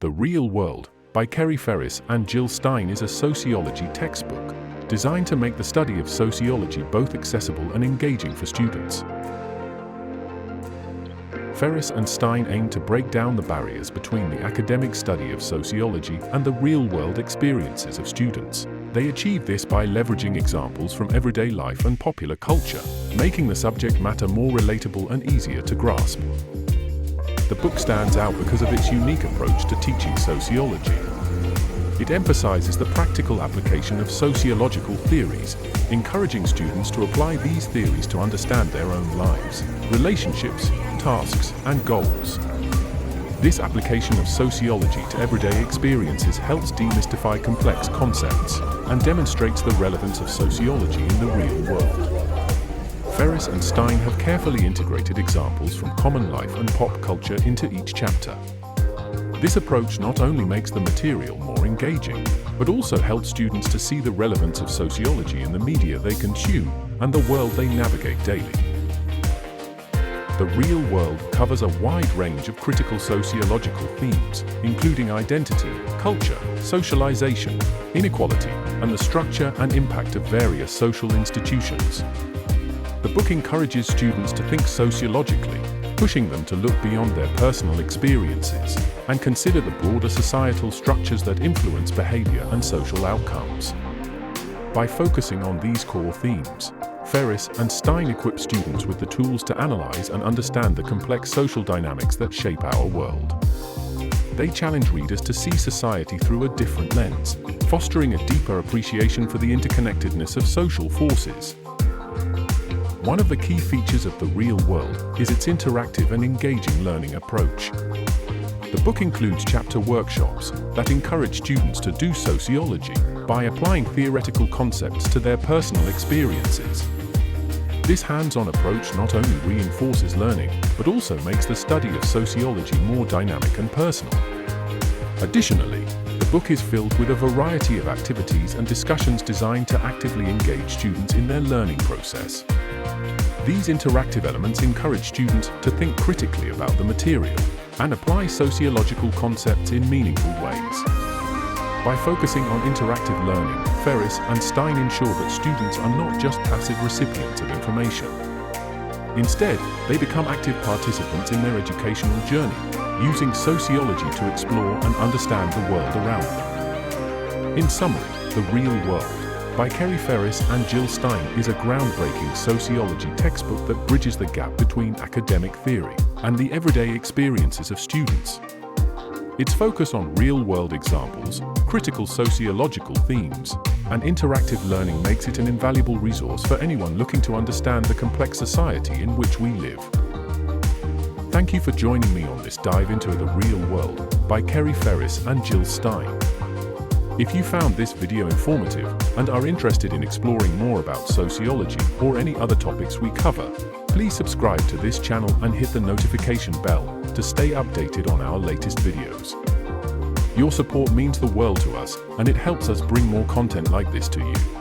The Real World by Kerry, Ferris and Jill Stein is a sociology textbook designed to make the study of sociology both accessible and engaging for students. Ferris and Stein aim to break down the barriers between the academic study of sociology and the real-world experiences of students. They achieve this by leveraging examples from everyday life and popular culture, making the subject matter more relatable and easier to grasp. The book stands out because of its unique approach to teaching sociology. It emphasizes the practical application of sociological theories, encouraging students to apply these theories to understand their own lives, relationships, tasks, and goals. This application of sociology to everyday experiences helps demystify complex concepts and demonstrates the relevance of sociology in the real world. Ferris and Stein have carefully integrated examples from common life and pop culture into each chapter. This approach not only makes the material more engaging, but also helps students to see the relevance of sociology in the media they consume and the world they navigate daily. The Real World covers a wide range of critical sociological themes, including identity, culture, socialization, inequality, and the structure and impact of various social institutions. The book encourages students to think sociologically, pushing them to look beyond their personal experiences and consider the broader societal structures that influence behavior and social outcomes. By focusing on these core themes, Ferris and Stein equip students with the tools to analyze and understand the complex social dynamics that shape our world. They challenge readers to see society through a different lens, fostering a deeper appreciation for the interconnectedness of social forces. One of the key features of The Real World is its interactive and engaging learning approach. The book includes chapter workshops that encourage students to do sociology by applying theoretical concepts to their personal experiences. This hands-on approach not only reinforces learning, but also makes the study of sociology more dynamic and personal. Additionally, the book is filled with a variety of activities and discussions designed to actively engage students in their learning process. These interactive elements encourage students to think critically about the material and apply sociological concepts in meaningful ways. By focusing on interactive learning, Ferris and Stein ensure that students are not just passive recipients of information. Instead, they become active participants in their educational journey, using sociology to explore and understand the world around them. In summary, The Real World by Kerry, Ferris and Jill Stein is a groundbreaking sociology textbook that bridges the gap between academic theory and the everyday experiences of students. Its focus on real-world examples, critical sociological themes, and interactive learning makes it an invaluable resource for anyone looking to understand the complex society in which we live. Thank you for joining me on this dive into The Real World by Kerry, Ferris and Jill Stein. If you found this video informative and are interested in exploring more about sociology or any other topics we cover, please subscribe to this channel and hit the notification bell to stay updated on our latest videos. Your support means the world to us, and it helps us bring more content like this to you.